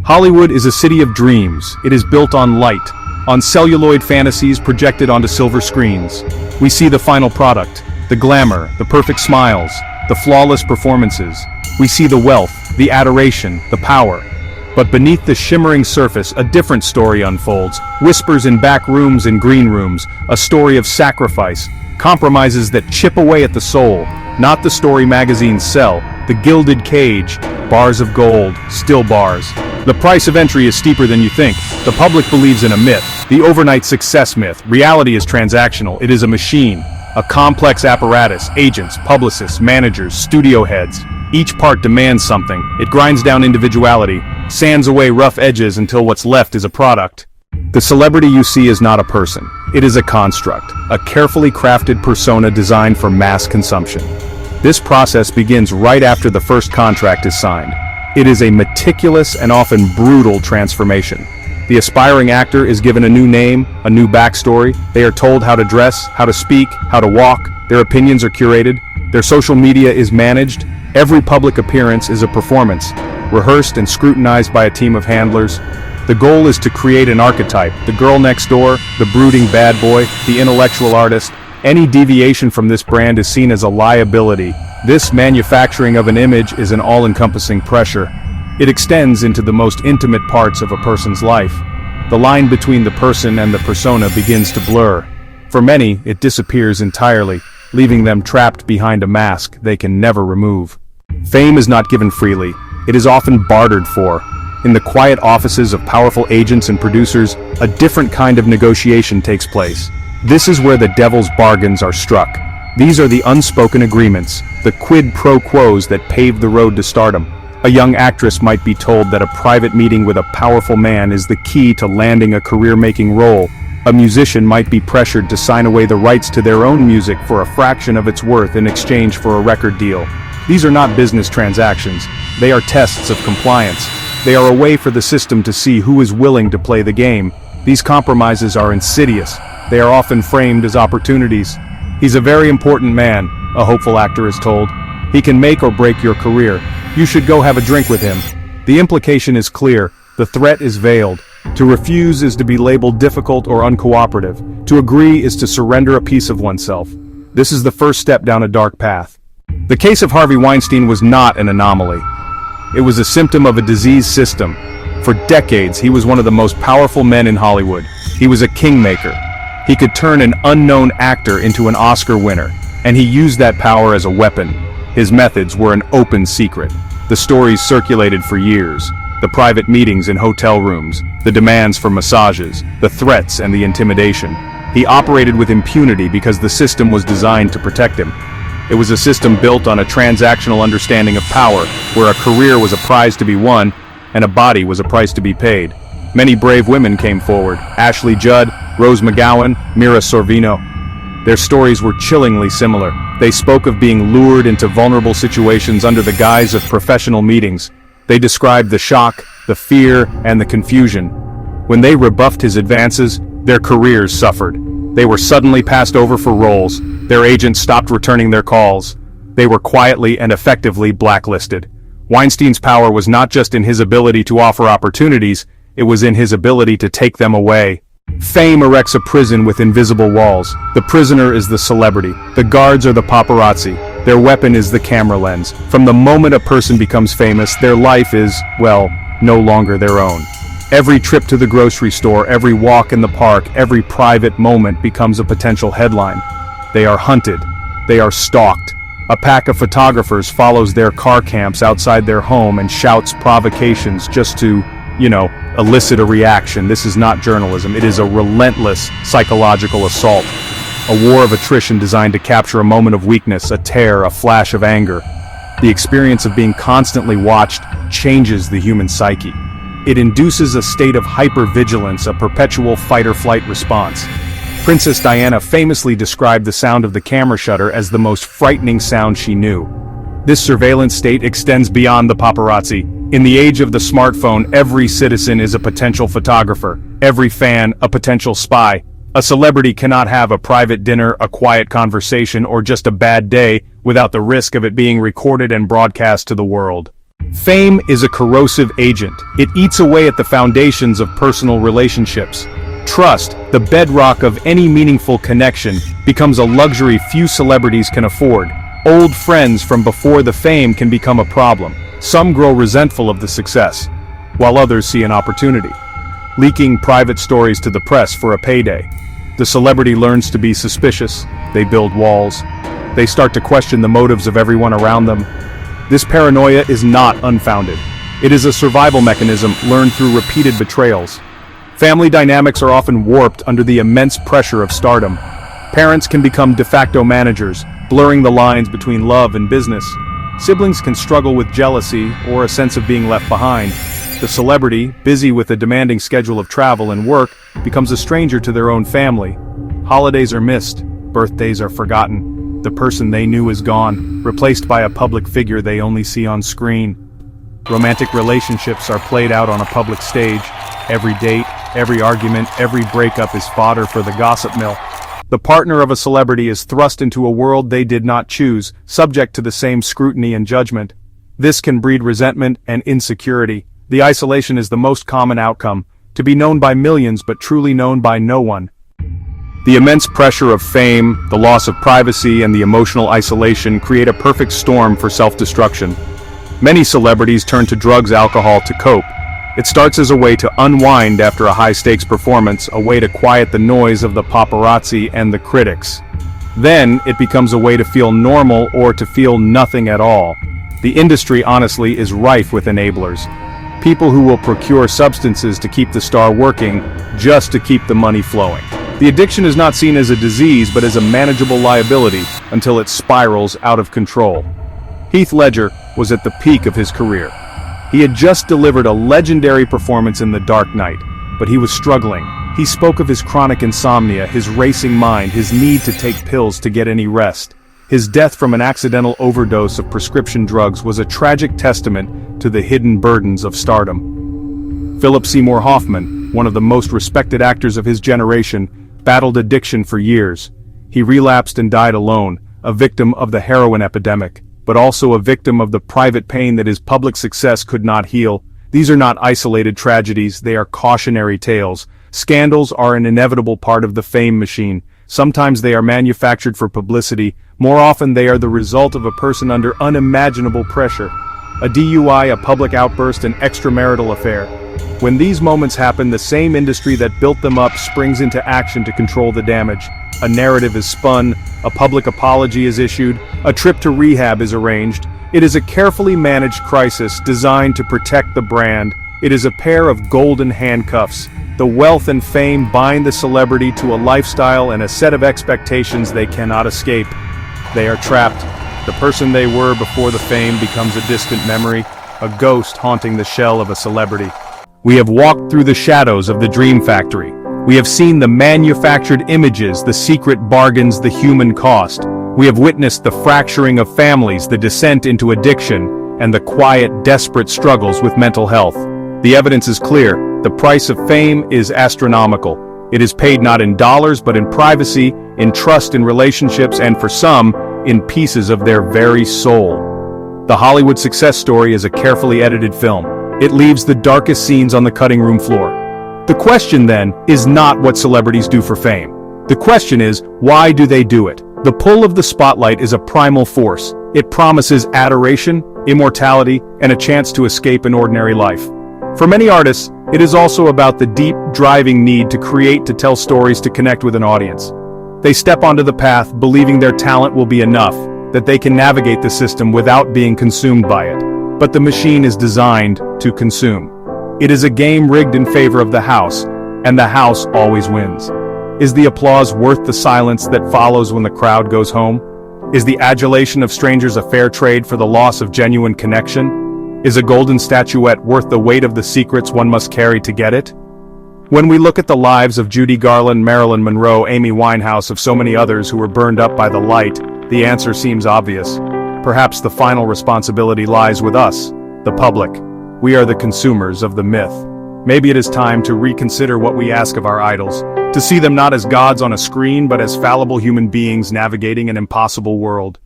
Hollywood is a city of dreams. It is built on light, on celluloid fantasies projected onto silver screens. We see the final product, the glamour, the perfect smiles, the flawless performances. We see the wealth, the adoration, the power. But beneath the shimmering surface, a different story unfolds, whispers in back rooms and green rooms, a story of sacrifice, compromises that chip away at the soul, not the story magazines sell, the gilded cage, bars of gold, still bars. The price of entry is steeper than you think. The public believes in a myth, the overnight success myth. Reality is transactional. It is a machine, a complex apparatus, agents, publicists, managers, studio heads. Each part demands something. It grinds down individuality, sands away rough edges until what's left is a product. The celebrity you see is not a person. It is a construct, a carefully crafted persona designed for mass consumption. This process begins right after the first contract is signed. It is a meticulous and often brutal transformation. The aspiring actor is given a new name, a new backstory. They are told how to dress, how to speak, how to walk. Their opinions are curated. Their social media is managed. Every public appearance is a performance, rehearsed and scrutinized by a team of handlers. The goal is to create an archetype, the girl next door, the brooding bad boy, the intellectual artist. Any deviation from this brand is seen as a liability. This manufacturing of an image is an all-encompassing pressure. It extends into the most intimate parts of a person's life. The line between the person and the persona begins to blur. For many, it disappears entirely, leaving them trapped behind a mask they can never remove. Fame is not given freely. It is often bartered for. In the quiet offices of powerful agents and producers, a different kind of negotiation takes place. This is where the devil's bargains are struck. These are the unspoken agreements, the quid pro quos that pave the road to stardom. A young actress might be told that a private meeting with a powerful man is the key to landing a career-making role. A musician might be pressured to sign away the rights to their own music for a fraction of its worth in exchange for a record deal. These are not business transactions. They are tests of compliance. They are a way for the system to see who is willing to play the game. These compromises are insidious. They are often framed as opportunities. He's a very important man, a hopeful actor is told. He can make or break your career. You should go have a drink with him. The implication is clear. The threat is veiled. To refuse is to be labeled difficult or uncooperative. To agree is to surrender a piece of oneself. This is the first step down a dark path. The case of Harvey Weinstein was not an anomaly. It was a symptom of a diseased system. For decades, he was one of the most powerful men in Hollywood. He was a kingmaker. He could turn an unknown actor into an Oscar winner, and he used that power as a weapon. His methods were an open secret. The stories circulated for years. The private meetings in hotel rooms, the demands for massages, the threats and the intimidation. He operated with impunity because the system was designed to protect him. It was a system built on a transactional understanding of power, where a career was a prize to be won, and a body was a price to be paid. Many brave women came forward: Ashley Judd, Rose McGowan, Mira Sorvino. Their stories were chillingly similar. They spoke of being lured into vulnerable situations under the guise of professional meetings. They described the shock, the fear, and the confusion. When they rebuffed his advances, their careers suffered. They were suddenly passed over for roles. Their agents stopped returning their calls. They were quietly and effectively blacklisted. Weinstein's power was not just in his ability to offer opportunities, it was in his ability to take them away. Fame erects a prison with invisible walls. The prisoner is the celebrity. The guards are the paparazzi. Their weapon is the camera lens. From the moment a person becomes famous, their life is, well, no longer their own. Every trip to the grocery store, every walk in the park, every private moment becomes a potential headline. They are hunted. They are stalked. A pack of photographers follows their car camps outside their home and shouts provocations just to, elicit a reaction. This is not journalism. It is a relentless psychological assault. A war of attrition designed to capture a moment of weakness, a tear, a flash of anger. The experience of being constantly watched changes the human psyche. It induces a state of hypervigilance, a perpetual fight-or-flight response. Princess Diana famously described the sound of the camera shutter as the most frightening sound she knew. This surveillance state extends beyond the paparazzi. In the age of the smartphone, every citizen is a potential photographer, every fan a potential spy. A celebrity cannot have a private dinner, a quiet conversation, or just a bad day without the risk of it being recorded and broadcast to the world. Fame is a corrosive agent. It eats away at the foundations of personal relationships. Trust, the bedrock of any meaningful connection, becomes a luxury few celebrities can afford. Old friends from before the fame can become a problem. Some grow resentful of the success, while others see an opportunity. Leaking private stories to the press for a payday. The celebrity learns to be suspicious. They build walls. They start to question the motives of everyone around them. This paranoia is not unfounded. It is a survival mechanism learned through repeated betrayals. Family dynamics are often warped under the immense pressure of stardom. Parents can become de facto managers, blurring the lines between love and business. Siblings can struggle with jealousy or a sense of being left behind. The celebrity, busy with a demanding schedule of travel and work, becomes a stranger to their own family. Holidays are missed, birthdays are forgotten. The person they knew is gone, replaced by a public figure they only see on screen. Romantic relationships are played out on a public stage. Every date, every argument, every breakup is fodder for the gossip mill. The partner of a celebrity is thrust into a world they did not choose, subject to the same scrutiny and judgment. This can breed resentment and insecurity. The isolation is the most common outcome, to be known by millions but truly known by no one. The immense pressure of fame, the loss of privacy, and the emotional isolation create a perfect storm for self-destruction. Many celebrities turn to drugs, alcohol to cope. It starts as a way to unwind after a high-stakes performance, a way to quiet the noise of the paparazzi and the critics. Then, it becomes a way to feel normal or to feel nothing at all. The industry, honestly, is rife with enablers. People who will procure substances to keep the star working, just to keep the money flowing. The addiction is not seen as a disease but as a manageable liability until it spirals out of control. Heath Ledger was at the peak of his career. He had just delivered a legendary performance in The Dark Knight, but he was struggling. He spoke of his chronic insomnia, his racing mind, his need to take pills to get any rest. His death from an accidental overdose of prescription drugs was a tragic testament to the hidden burdens of stardom. Phillip Seymour Hoffman, one of the most respected actors of his generation, battled addiction for years. He relapsed and died alone, a victim of the heroin epidemic, but also a victim of the private pain that his public success could not heal. These are not isolated tragedies, they are cautionary tales. Scandals are an inevitable part of the fame machine. Sometimes they are manufactured for publicity, more often they are the result of a person under unimaginable pressure. A DUI, a public outburst, an extramarital affair. When these moments happen, the same industry that built them up springs into action to control the damage. A narrative is spun, a public apology is issued, a trip to rehab is arranged. It is a carefully managed crisis designed to protect the brand. It is a pair of golden handcuffs. The wealth and fame bind the celebrity to a lifestyle and a set of expectations they cannot escape. They are trapped. The person they were before the fame becomes a distant memory, a ghost haunting the shell of a celebrity. We have walked through the shadows of the dream factory. We have seen the manufactured images, the secret bargains, the human cost. We have witnessed the fracturing of families, the descent into addiction, and the quiet, desperate struggles with mental health. The evidence is clear. The price of fame is astronomical. It is paid not in dollars but in privacy, in trust in relationships, and for some, in pieces of their very soul. The Hollywood success story is a carefully edited film. It leaves the darkest scenes on the cutting room floor. The question then is not what celebrities do for fame. The question is, why do they do it? The pull of the spotlight is a primal force. It promises adoration, immortality, and a chance to escape an ordinary life. For many artists, it is also about the deep, driving need to create, to tell stories, to connect with an audience. They step onto the path believing their talent will be enough, that they can navigate the system without being consumed by it. But the machine is designed to consume. It is a game rigged in favor of the house, and the house always wins. Is the applause worth the silence that follows when the crowd goes home? Is the adulation of strangers a fair trade for the loss of genuine connection? Is a golden statuette worth the weight of the secrets one must carry to get it? When we look at the lives of Judy, Garland, Marilyn, Monroe, Amy Winehouse, of so many others who were burned up by the light, the answer seems obvious. Perhaps the final responsibility lies with us, the public. We are the consumers of the myth. Maybe it is time to reconsider what we ask of our idols, to see them not as gods on a screen but as fallible human beings navigating an impossible world.